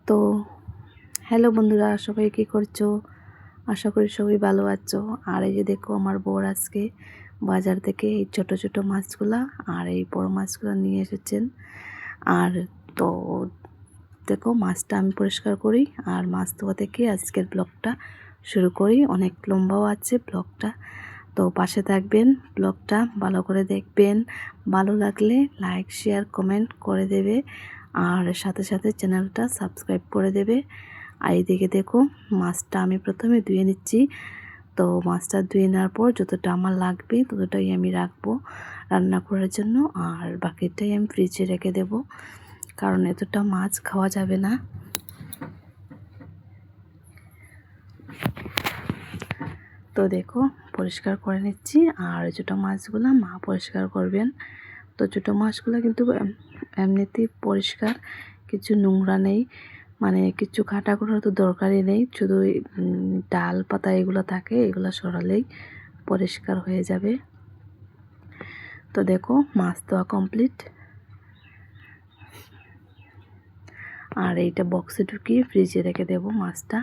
তো হ্যালো বন্ধুরা, সবাই কী করছো? আশা করি সবাই ভালো আছো। আর এই যে দেখো, আমার বর আজকে বাজার থেকে এই ছোট ছোট মাছগুলা আর এই বড় মাছগুলো নিয়ে এসেছেন। আর তো দেখো, মাছটা আমি পরিষ্কার করি আর মাছ ধোয়া থেকে আজকের ব্লগটা শুরু করি। অনেক লম্বাও আছে ব্লগটা, তো পাশে থাকবেন, ব্লগটা ভালো করে দেখবেন। ভালো লাগলে লাইক শেয়ার কমেন্ট করে দেবে আর সাথে সাথে চ্যানেলটা সাবস্ক্রাইব করে দেবে। আর এইদিকে দেখো, মাছটা আমি প্রথমে ধুয়ে নিচ্ছি। তো মাছটা ধুয়ে নেওয়ার পর যতটা আমার লাগবে ততটাই আমি রাখবো রান্না করার জন্য, আর বাকিটাই আমি ফ্রিজে রেখে দেব, কারণ এতটা মাছ খাওয়া যাবে না। তো দেখো, পরিষ্কার করে নিচ্ছি। আর ছোটো মাছগুলো মা পরিষ্কার করবেন। তো ছোটো মাছগুলো কিন্তু এমনিতেই পরিষ্কার, কিছু নোংরা নেই, মানে কিছু কাটা করার তো দরকারই নেই। শুধু ডাল পাতা এগুলো থাকে, এগুলো সরালেই পরিষ্কার হয়ে যাবে। তো দেখো, মাছ ধোয়া কমপ্লিট। আর এইটা বক্সে ঢুকিয়ে ফ্রিজে রেখে দেব মাছটা।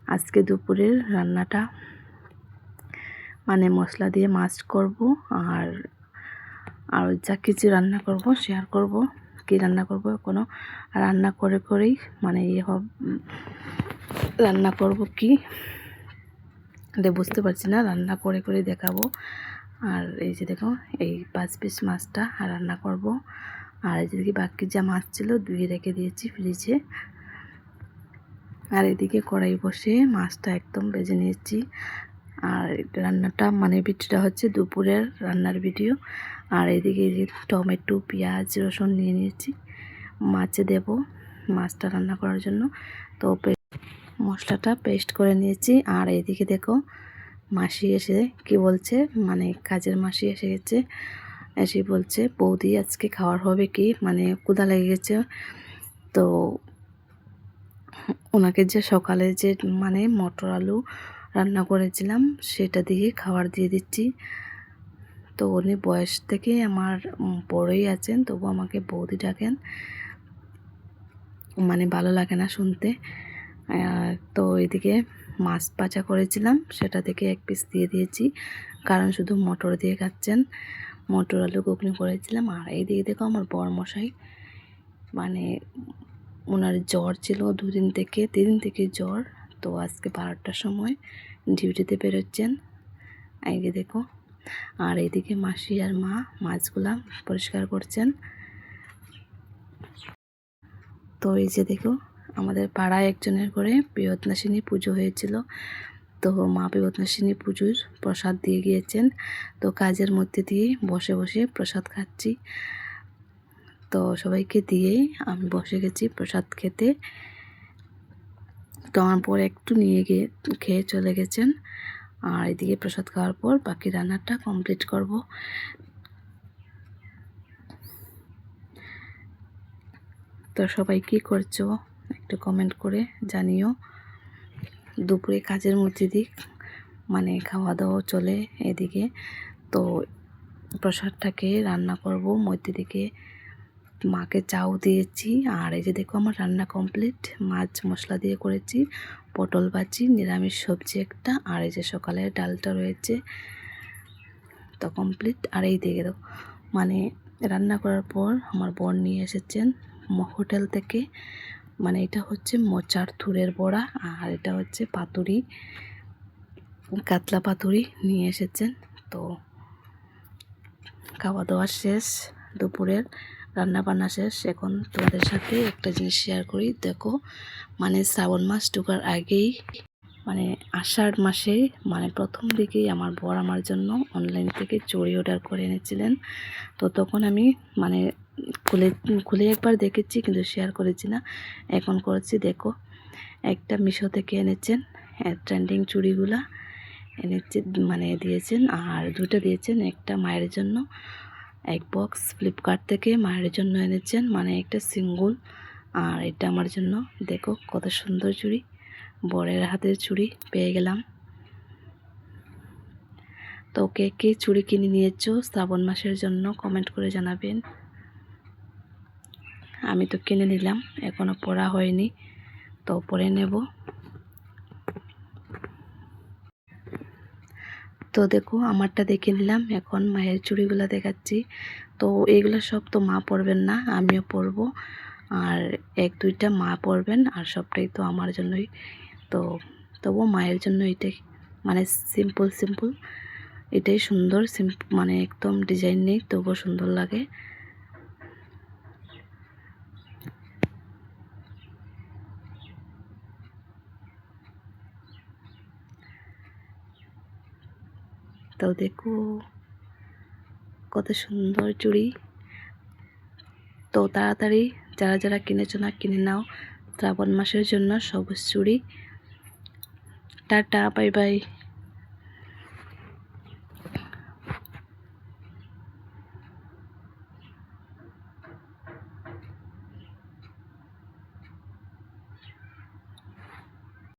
আজকে দুপুরের রান্নাটা মানে মশলা দিয়ে মাছ করব, আর যা কিছু রান্না করব শেয়ার করব। কি রান্না করব কোনো রান্না করে করেই মানে রান্না করব কি বুঝতে পারছি না, রান্না করে করে দেখাবো। আর এই যে দেখো, এই 5 পিস মাছটা রান্না করব। আর এই যে বাকি যা মাছ ছিল ধুয়ে রেখে দিয়েছি ফ্রিজে। আর এদিকে কড়াই বসে মাছটা একদম ভেজে নিয়েছি। আর রান্নাটা মানে ভিডিওটা হচ্ছে দুপুরের রান্নার ভিডিও। আর এদিকে যে টমেটো পেঁয়াজ রসুন নিয়ে নিয়েছি মাছে দেব মাছটা রান্না করার জন্য। তো মশলাটা পেস্ট করে নিয়েছি। আর এদিকে দেখো, মাসি এসে কি বলছে, মানে কাজের মাসি এসে গেছে। এসে বলছে, বৌদি আজকে খাওয়ার হবে কি, মানে ক্ষুধা লেগে গেছে। তো ওনাকে যে সকালে যে মানে মটর আলু রান্না করেছিলাম সেটা দিয়ে খাবার দিয়ে দিচ্ছি। তো উনি বয়স থেকে আমার বড়ই আছেন, তবু আমাকে বৌদি ডাকেন, মানে ভালো লাগে না শুনতে। তো এদিকে মাছ ভাজা করেছিলাম, সেটা থেকে 1 পিস দিয়ে দিয়েছি, কারণ শুধু মটর দিয়ে খাচ্ছেন। মটর আলু ঘুগনি করেছিলাম। আর এইদিকে দেখো, আমার বরমশাই মানে ওনার জ্বর ছিল 2 দিন থেকে 3 দিন থেকে জ্বর। তো আজকে 12টার সময় ডিউটিতে বেরোচ্ছেন, এই যে দেখো। আর এইদিকে মাসি আর মা মাছগুলা পরিষ্কার করছেন। তো এই যে দেখো, আমাদের পাড়ায় একজনের করে বিপদনাশিনী পুজো হয়েছিল। তো মা বিপদনাশিনী পুজোর প্রসাদ দিয়ে গিয়েছেন। তো কাজের মধ্যে দিয়ে বসে বসে প্রসাদ খাচ্ছি। তো সবাইকে দিয়েই আমি বসে গেছি প্রসাদ খেতে। তো আমার পর একটু নিয়ে গিয়ে খেয়ে চলে গেছেন। আর এদিকে প্রসাদ খাওয়ার পর বাকি রান্নাটা কমপ্লিট করব। তো সবাই কি করছো একটু কমেন্ট করে জানিও। দুপুরে কাজের মধ্যে দিয়ে মানে খাওয়া দাওয়া চলে এদিকে। তো প্রসাদটাকে রান্না করব, মধ্যে দিকে মাকে চাও দিয়েছি। আর এই যে দেখো, আমার রান্না কমপ্লিট। মাছ মশলা দিয়ে করেছি, পটল ভাজি, নিরামিষ সবজি একটা, আর এই যে সকালের ডালটা রয়েছে, তো কমপ্লিট। আর এই দিকে দেখো, মানে রান্না করার পর আমার বোন নিয়ে এসেছেন হোটেল থেকে, মানে এটা হচ্ছে মোচার থুরের বড়া, আর এটা হচ্ছে পাতুরি, কাতলা পাতুরি নিয়ে এসেছেন। তো খাওয়া দাওয়া শেষ, দুপুরের রান্না বান্না শেষ। এখন তোমাদের সাথে একটা জিনিস শেয়ার করি। দেখো, মানে শ্রাবণ মাস ঢোকার আগেই, মানে আষাঢ় মাসে মানে প্রথম দিকেই আমার বর আমার জন্য অনলাইন থেকে চড়ি অর্ডার করে এনেছিলেন। তো তখন আমি মানে খুলে একবার দেখেছি, কিন্তু শেয়ার করেছি না, এখন করেছি। দেখো, একটা মিশো থেকে এনেছেন ট্রেন্ডিং চুড়িগুলা এনেছে, মানে দিয়েছেন। আর 2টা দিয়েছেন, একটা মায়ের জন্য, 1 বক্স ফ্লিপকার্ট থেকে মায়ের জন্য এনেছেন, মানে একটা সিঙ্গল, আর এটা আমার জন্য। দেখো কত সুন্দর চুড়ি, বরের হাতের চুড়ি পেয়ে গেলাম। তো কে কে চুড়ি কিনে নিয়েছো শ্রাবণ মাসের জন্য কমেন্ট করে জানাবেন। আমি তো কিনে নিলাম, এখনো পরা হয়নি। তো পরে নেব। তো দেখো আমারটা দেখে নিলাম, এখন মায়ের চুড়িগুলো দেখাচ্ছি। তো এইগুলো সব তো মা পরবেন না, আমিও পরবো। আর এক দুইটা মা পরবেন, আর সবটাই তো আমার জন্যই। তো তবু মায়ের জন্য এটাই, মানে সিম্পল সিম্পল এটাই সুন্দর, মানে একদম ডিজাইন নেই তবুও সুন্দর লাগে। তো দেখো কত সুন্দর চুড়ি। তো তাড়াতাড়ি যারা যারা কিনেছো না কিনে নাও শ্রাবণ মাসের জন্য সবুজ চুড়ি। Tata, bye bye.